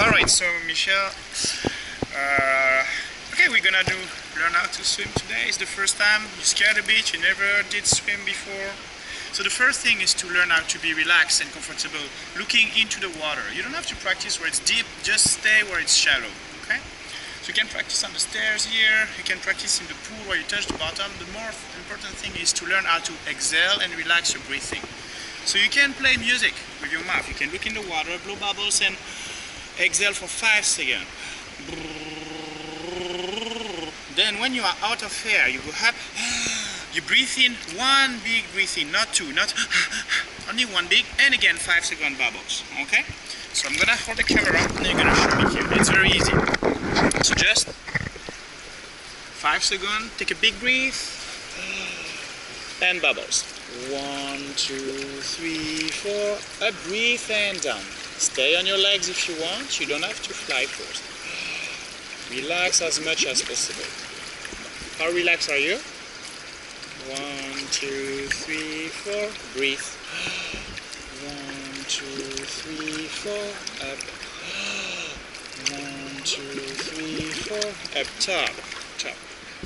Alright, so Michel, okay, we're gonna learn how to swim today. It's the first time you're scared a bit, you never did swim before. So the first thing is to learn how to be relaxed and comfortable looking into the water. You don't have to practice where it's deep, just stay where it's shallow, okay? So you can practice on the stairs here, you can practice in the pool where you touch the bottom. The more important thing is to learn how to exhale and relax your breathing. So you can play music with your mouth. You can look in the water, blow bubbles and exhale for 5 seconds. Then when you are out of air, you go up, you breathe in, one big breath in, not two, not only one big, and again 5 second bubbles, okay? So I'm gonna hold the camera and you're gonna show me here. It's very easy. So just 5 seconds, take a big breath, and bubbles. 1, 2, 3, 4, up, breathe and down. Stay on your legs if you want, you don't have to fly first. Relax as much as possible. How relaxed are you? 1, 2, 3, 4, breathe. 1, 2, 3, 4, up. 1, 2, 3, 4, up, top.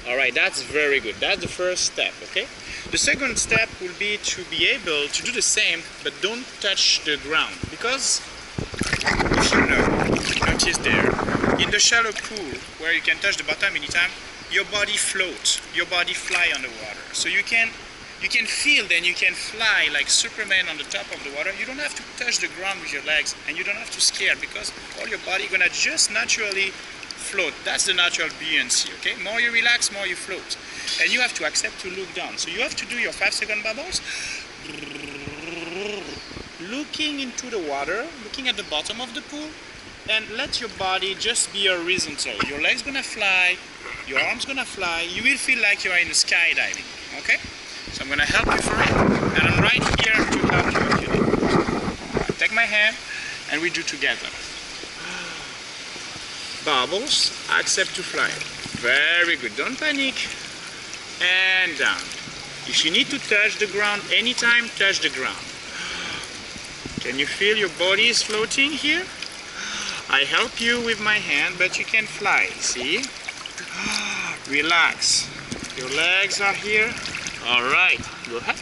Alright, that's very good. That's the first step, okay? The second step will be to be able to do the same, but don't touch the ground. Because, if you notice there, in the shallow pool, where you can touch the bottom anytime, your body floats, your body fly on the water. So you can feel, then you can fly like Superman on the top of the water. You don't have to touch the ground with your legs, and you don't have to scare, because all your body gonna just naturally float. That's the natural buoyancy, okay? More you relax, more you float. And you have to accept to look down. So you have to do your 5 second bubbles. Looking into the water, looking at the bottom of the pool, and let your body just be horizontal. Your legs gonna fly, your arms gonna fly. You will feel like you are in a skydiving, okay? So I'm gonna help you for it, and I'm right here to help you if you need. Take my hand, and we do together. Bubbles, accept to fly. Very good, don't panic. And down. If you need to touch the ground anytime, touch the ground. Can you feel your body is floating here? I help you with my hand, but you can fly, see? Relax. Your legs are here. Alright, go ahead.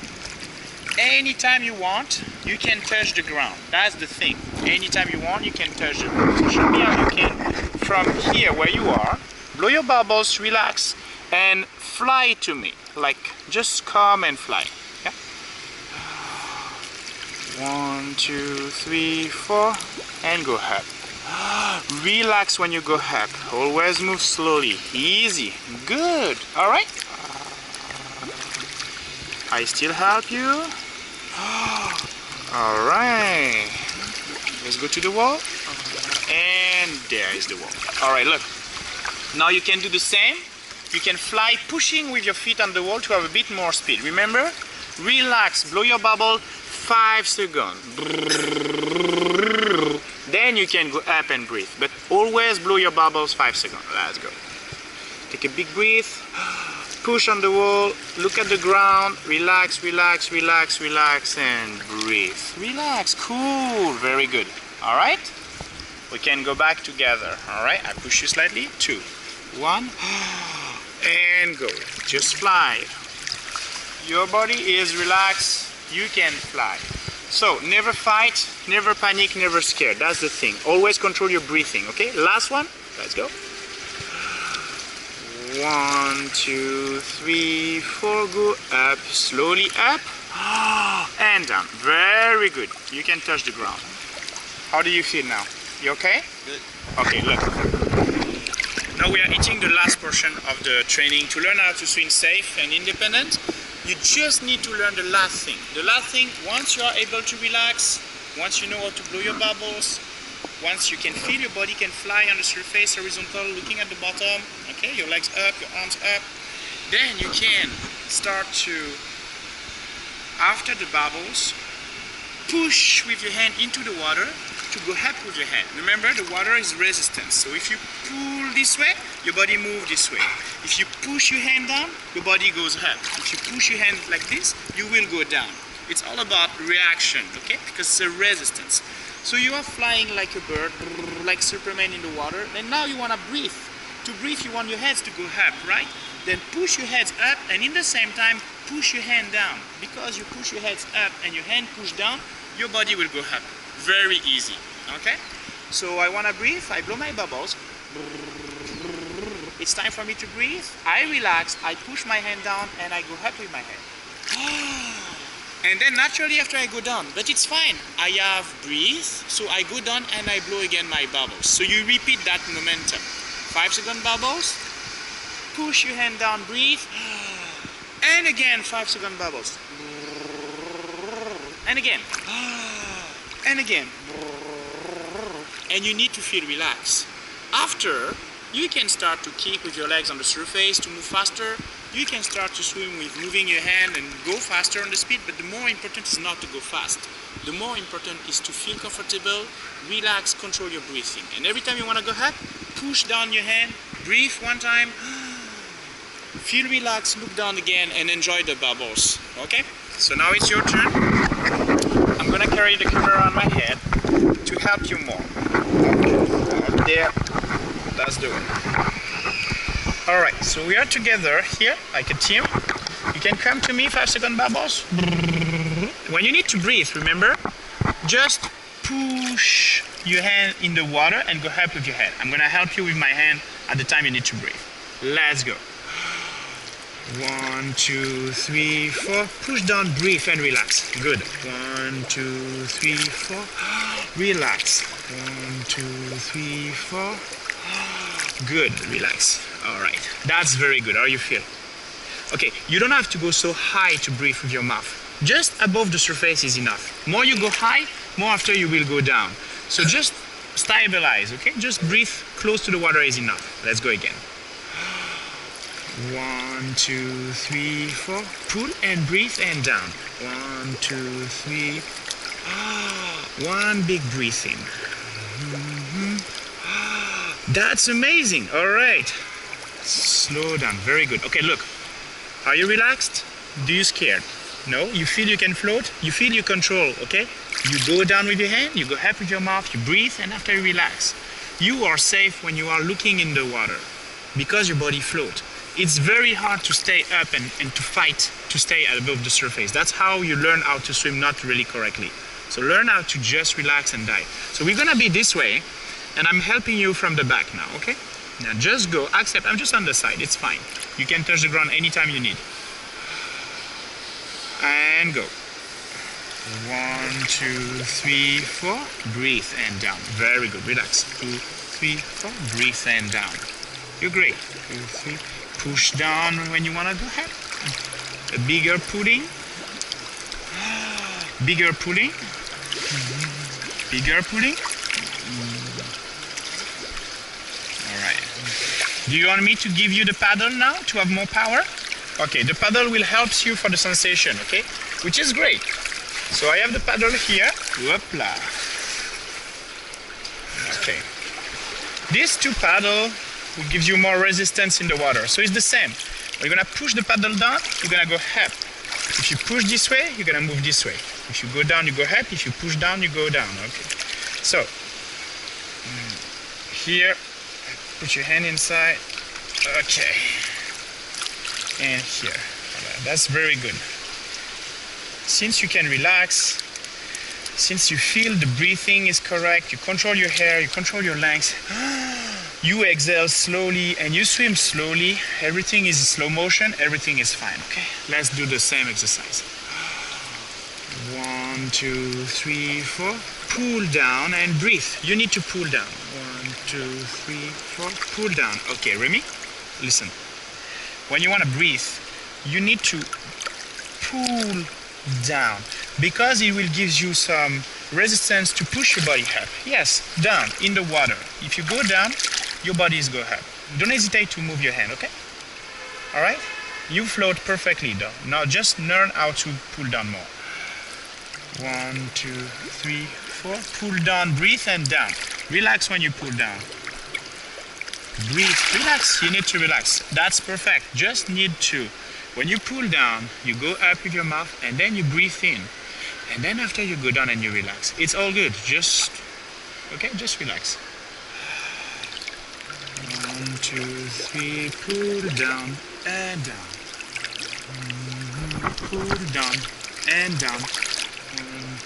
Anytime you want, you can touch the ground. That's the thing. Anytime you want, you can touch the ground. So show me how you can, from here where you are, blow your bubbles, relax, and fly to me. Like, just come and fly. Yeah? 1, 2, 3, 4, and go up. Relax when you go up. Always move slowly. Easy. Good. Alright? I still help you. Alright. Let's go to the wall. And there is the wall. Alright, look. Now you can do the same. You can fly pushing with your feet on the wall to have a bit more speed. Remember? Relax. Blow your bubble. 5 seconds. Then you can go up and breathe. But always blow your bubbles 5 seconds. Let's go. Take a big breath. Push on the wall. Look at the ground. Relax, relax, relax, relax, and breathe. Relax. Cool. Very good. Alright? We can go back together. Alright? I push you slightly. 2, 1. And go. Just fly. Your body is relaxed. You can fly. So, never fight, never panic, never scared. That's the thing. Always control your breathing, okay? Last one. Let's go. 1, 2, 3, 4. Go up. Slowly up. And down. Very good. You can touch the ground. How do you feel now? You okay? Good. Okay, look. Now we are hitting the last portion of the training to learn how to swim safe and independent. You just need to learn the last thing. The last thing, once you are able to relax, once you know how to blow your bubbles, once you can feel your body can fly on the surface horizontal, looking at the bottom, okay, your legs up, your arms up, then you can start to, after the bubbles, push with your hand into the water to go up with your hand. Remember, the water is resistance. So if you pull this way, your body moves this way. If you push your hand down, your body goes up. If you push your hand like this, you will go down. It's all about reaction, okay? Because it's a resistance. So you are flying like a bird, like Superman in the water, and now you want to breathe. To breathe, you want your heads to go up, right? Then push your heads up, and in the same time, push your hand down. Because you push your heads up and your hand push down, your body will go up. Very easy, okay? So I want to breathe, I blow my bubbles. It's time for me to breathe. I relax, I push my hand down, and I go up with my head. And then naturally after I go down, but it's fine. I have breathe, so I go down and I blow again my bubbles. So you repeat that momentum. 5-second bubbles, push your hand down, breathe, and again 5-second bubbles. And again, and again. And you need to feel relaxed. After, you can start to kick with your legs on the surface to move faster. You can start to swim with moving your hand and go faster on the speed, but the more important is not to go fast. The more important is to feel comfortable, relax, control your breathing. And every time you want to go up, push down your hand, breathe one time, feel relaxed, look down again, and enjoy the bubbles. Okay? So now it's your turn. I'm gonna carry the camera on my head to help you more. Okay, up there, that's the way. Alright, so we are together here, like a team. You can come to me, 5-second bubbles. When you need to breathe, remember, just push your hand in the water and go up with your head. I'm gonna help you with my hand at the time you need to breathe. Let's go. 1, 2, 3, 4. Push down, breathe and relax. Good. 1, 2, 3, 4. Relax. 1, 2, 3, 4. Good. Relax. Alright. That's very good. How you feel? Okay, you don't have to go so high to breathe with your mouth. Just above the surface is enough. More you go high, more after you will go down. So just stabilize, okay? Just breathe close to the water is enough. Let's go again. 1, 2, 3, 4. Pull and breathe and down. 1, 2, 3. One big breathing. That's amazing. All right. Slow down. Very good. Okay, look. Are you relaxed? Do you scared? No? You feel you can float? You feel you control, okay? You go down with your hand, you go up with your mouth, you breathe, and after you relax. You are safe when you are looking in the water because your body floats. It's very hard to stay up and to fight to stay above the surface. That's how you learn how to swim not really correctly. So learn how to just relax and dive. So we're gonna be this way, and I'm helping you from the back now, okay? Now just go, accept, I'm just on the side, it's fine. You can touch the ground anytime you need. And go. 1, 2, 3, 4. Breathe and down. Very good. Relax. 2, 3, 4. Breathe and down. You're great. 2, 3. Push down when you want to go ahead. A bigger pulling. Bigger pulling. Bigger pulling. Alright. Do you want me to give you the paddle now to have more power? Okay, the paddle will help you for the sensation, okay? Which is great. So I have the paddle here. Whoopla. Okay. These two paddles will give you more resistance in the water. So it's the same. You're gonna push the paddle down, you're gonna go up. If you push this way, you're gonna move this way. If you go down, you go up. If you push down, you go down. Okay. So here, put your hand inside. Okay. And here. Right. That's very good. Since you can relax, since you feel the breathing is correct, you control your hair, you control your lungs, you exhale slowly and you swim slowly, everything is in slow motion, everything is fine, okay? Let's do the same exercise. 1, 2, 3, 4. Pull down and breathe. You need to pull down. 1, 2, 3, 4. Pull down. Okay, Remy, listen. When you want to breathe, you need to pull down because it will give you some resistance to push your body up. Yes, down in the water. If you go down, your body is go up. Don't hesitate to move your hand, okay? All right? You float perfectly though. Now just learn how to pull down more. 1, 2, 3, 4. Pull down, breathe and down. Relax when you pull down. Breathe, relax, you need to relax. That's perfect, just need to. When you pull down, you go up with your mouth and then you breathe in. And then after you go down and you relax. It's all good. Just relax. 1, 2, 3, pull down and down. Pull down and down. 1,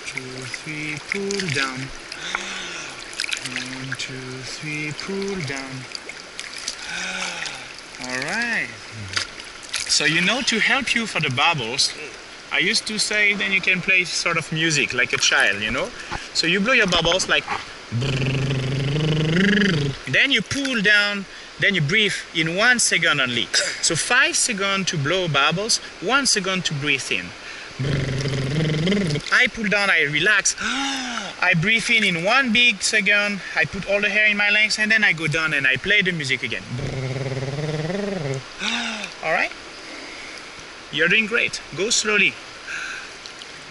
2, 3, pull down. 1, 2, 3, pull down. All right. So to help you for the bubbles, I used to say then you can play sort of music like a child, So you blow your bubbles like, then you pull down, then you breathe in 1 second only. So 5 seconds to blow bubbles, 1 second to breathe in. I pull down, I relax. I breathe in 1 big second. I put all the hair in my legs and then I go down and I play the music again. All right? You're doing great. Go slowly.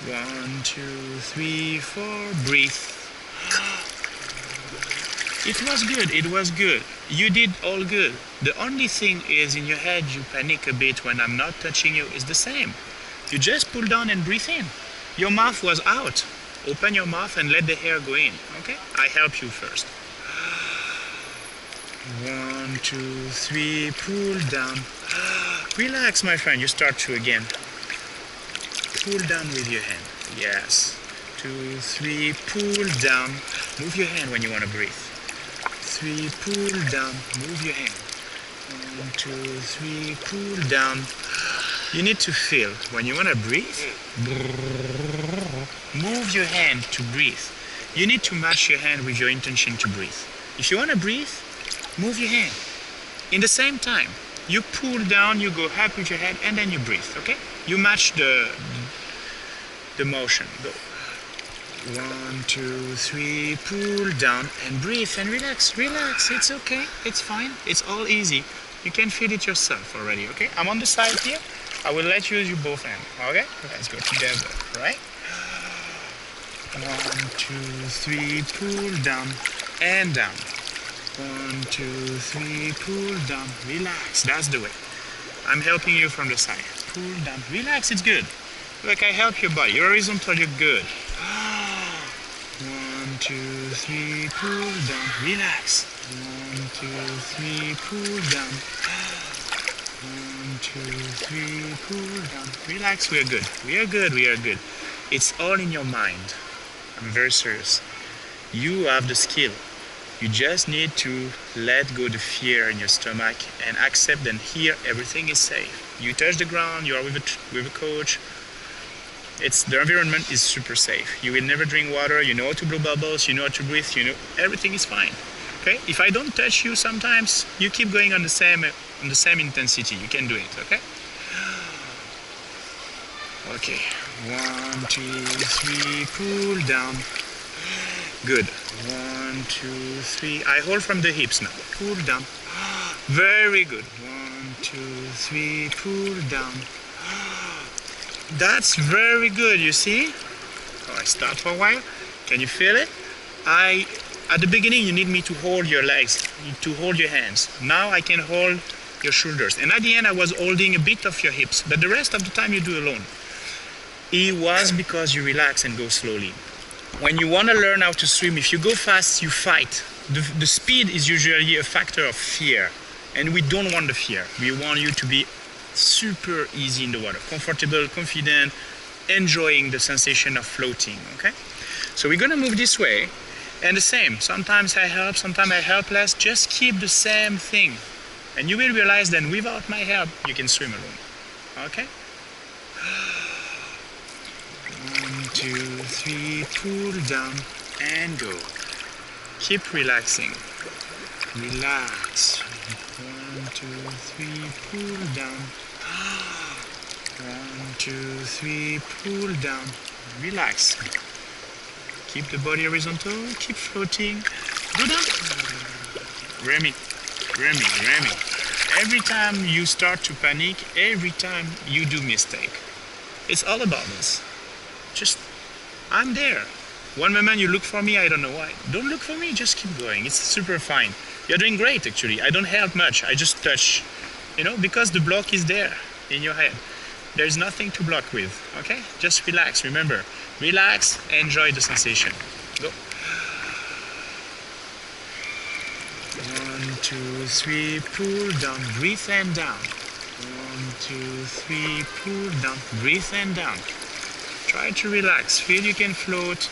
1, 2, 3, 4. Breathe. It was good. It was good. You did all good. The only thing is in your head you panic a bit when I'm not touching you. It's the same. You just pull down and breathe in. Your mouth was out. Open your mouth and let the air go in. Okay? I help you first. 1, 2, 3. Pull down. Relax, my friend. You start to again. Pull down with your hand. Yes. 2, 3. Pull down. Move your hand when you want to breathe. 3. Pull down. Move your hand. 1, 2, 3. Pull down. You need to feel when you want to breathe. Move your hand to breathe. You need to match your hand with your intention to breathe. If you want to breathe, move your hand. In the same time, you pull down, you go up with your head, and then you breathe, okay? You match the motion. Go. 1, 2, 3, pull down and breathe and relax. Relax, it's okay, it's fine, it's all easy. You can feel it yourself already, okay? I'm on the side here. I will let you use your both hands, okay? Let's go together, right? 1, 2, 3, pull down and down. 1, 2, 3, pull down. Relax, that's the way. I'm helping you from the side. Pull down, relax, it's good. Look, I help your body. You're horizontal, you're good. 1, 2, 3, pull down. Relax. 1, 2, 3, pull down. 1, 2, 3, pull down. Relax, we are good. We are good, we are good. It's all in your mind. I'm very serious. You have the skill. You just need to let go the fear in your stomach and accept and hear everything is safe. You touch the ground, you are with a coach. The environment is super safe. You will never drink water, you know how to blow bubbles, you know how to breathe, everything is fine. Okay? If I don't touch you sometimes, you keep going on the same intensity. You can do it, okay? Okay. 1, 2, 3, pull down. Good. 1, 2, 3. I hold from the hips now. Pull down. Very good. 1, 2, 3. Pull down. That's very good. You see? Oh, I start for a while. Can you feel it? At the beginning, you need me to hold your legs, to hold your hands. Now I can hold your shoulders. And at the end, I was holding a bit of your hips. But the rest of the time, you do alone. It was because you relax and go slowly. When you want to learn how to swim, if you go fast, you fight. The speed is usually a factor of fear. And we don't want the fear. We want you to be super easy in the water. Comfortable, confident, enjoying the sensation of floating, okay? So we're going to move this way. And the same. Sometimes I help, sometimes I help less. Just keep the same thing. And you will realize that without my help, you can swim alone. Okay? 1, 2, 3, pull down and go. Keep relaxing. Relax. 1, 2, 3, pull down. 1, 2, 3, pull down. Relax. Keep the body horizontal. Keep floating. Go down. Remy. Every time you start to panic, every time you do mistake. It's all about this. Just, I'm there. One moment you look for me, I don't know why. Don't look for me, just keep going. It's super fine. You're doing great, actually. I don't help much. I just touch, because the block is there in your head. There's nothing to block with, okay? Just relax, remember. Relax, enjoy the sensation. Go. 1, 2, 3, pull down, breathe and down. 1, 2, 3, pull down, breathe and down. Try to relax, feel you can float.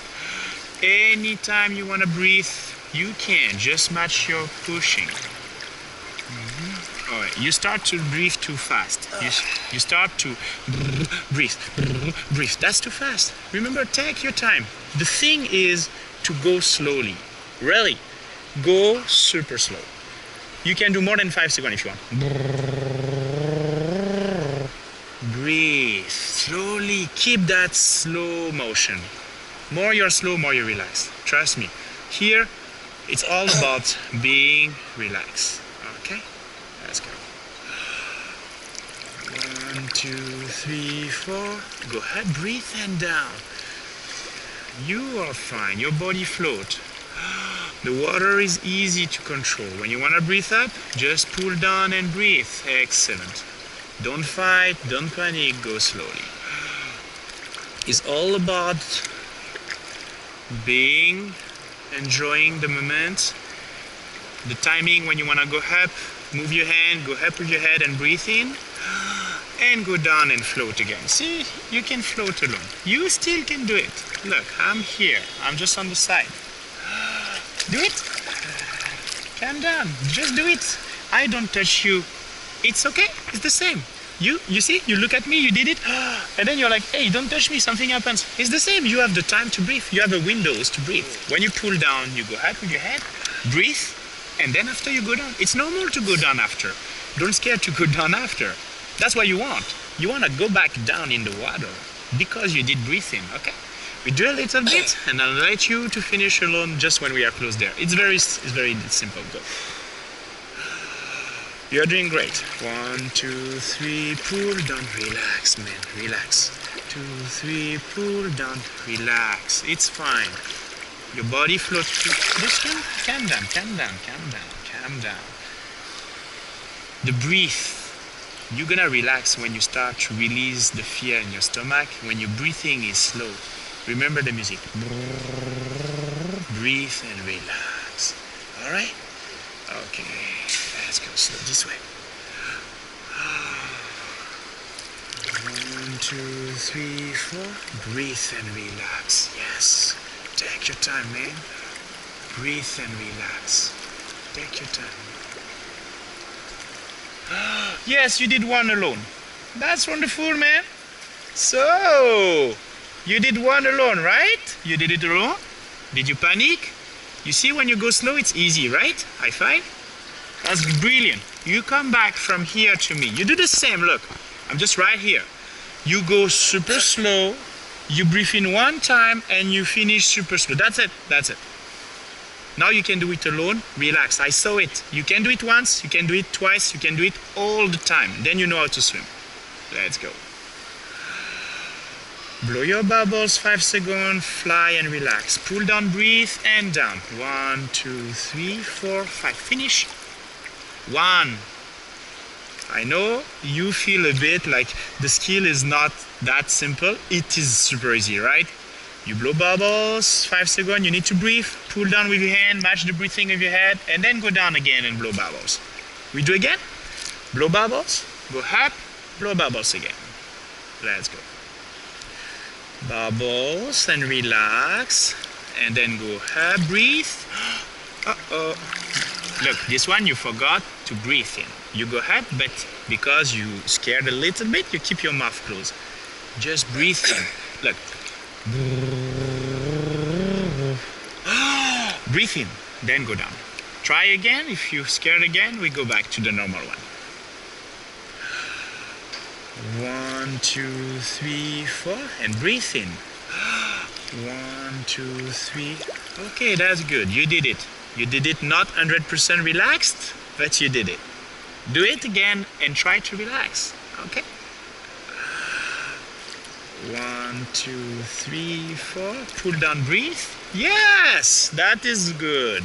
Anytime you want to breathe, you can. Just match your pushing. All right, you start to breathe too fast. You start to breathe. That's too fast. Remember, take your time. The thing is to go slowly. Really, go super slow. You can do more than 5 seconds if you want. Breathe slowly. Keep that slow motion. More you're slow, more you relax. Trust me. Here, it's all about being relaxed. Okay? Let's go. 1, 2, 3, 4. Go ahead, breathe and down. You are fine. Your body float. The water is easy to control. When you want to breathe up, just pull down and breathe. Excellent. Don't fight, don't panic, go slowly. It's all about enjoying the moment, the timing when you want to go up, move your hand, go up with your head and breathe in, and go down and float again. See, you can float alone. You still can do it. Look, I'm here. I'm just on the side. Do it. Calm down. Just do it. I don't touch you. It's okay. It's the same. You see, you look at me, you did it, and then you're like, hey, don't touch me, something happens. It's the same. You have the time to breathe. You have the windows to breathe. When you pull down, you go up with your head, breathe, and then after you go down. It's normal to go down after. Don't scare to go down after. That's what you want. You want to go back down in the water because you did breathing, okay? We do a little bit, and I'll let you to finish alone just when we are close there. It's very simple. Go. You're doing great. 1, 2, 3, pull down, relax, man, relax. 2, 3, pull down, relax. It's fine. Your body floats. This one, calm down. The breath. You're gonna relax when you start to release the fear in your stomach. When your breathing is slow. Remember the music. Breathe and relax. All right? Okay. Let's go slow this way. 1, 2, 3, 4. Breathe and relax. Yes. Take your time, man. Breathe and relax. Take your time. Yes, you did one alone. That's wonderful, man. So, you did one alone, right? You did it alone? Did you panic? You see, when you go slow, it's easy, right? High five. That's brilliant. You come back from here to me. You do the same. Look, I'm just right here. You go super slow. You breathe in one time and you finish super slow. That's it. That's it. Now you can do it alone. Relax. I saw it. You can do it once. You can do it twice. You can do it all the time. Then you know how to swim. Let's go. Blow your bubbles, 5 seconds, fly and relax. Pull down, breathe and down. 1, 2, 3, 4, 5. Finish. 1. I know you feel a bit like the skill is not that simple. It is super easy, right? You blow bubbles, 5 seconds, you need to breathe, pull down with your hand, match the breathing of your head, and then go down again and blow bubbles. We do again. Blow bubbles, go up, blow bubbles again. Let's go. Bubbles and relax, and then go up, breathe. Uh-oh. Look, this one you forgot to breathe in. You go up, but because you scared a little bit, you keep your mouth closed. Just breathe in. Look. Breathe in, then go down. Try again. If you're scared again, we go back to the normal one. 1, 2, 3, 4, and breathe in. 1, 2, 3. Okay, that's good. You did it. You did it not 100% relaxed, but you did it. Do it again and try to relax. Okay? 1, 2, 3, 4. Pull down, breathe. Yes, that is good.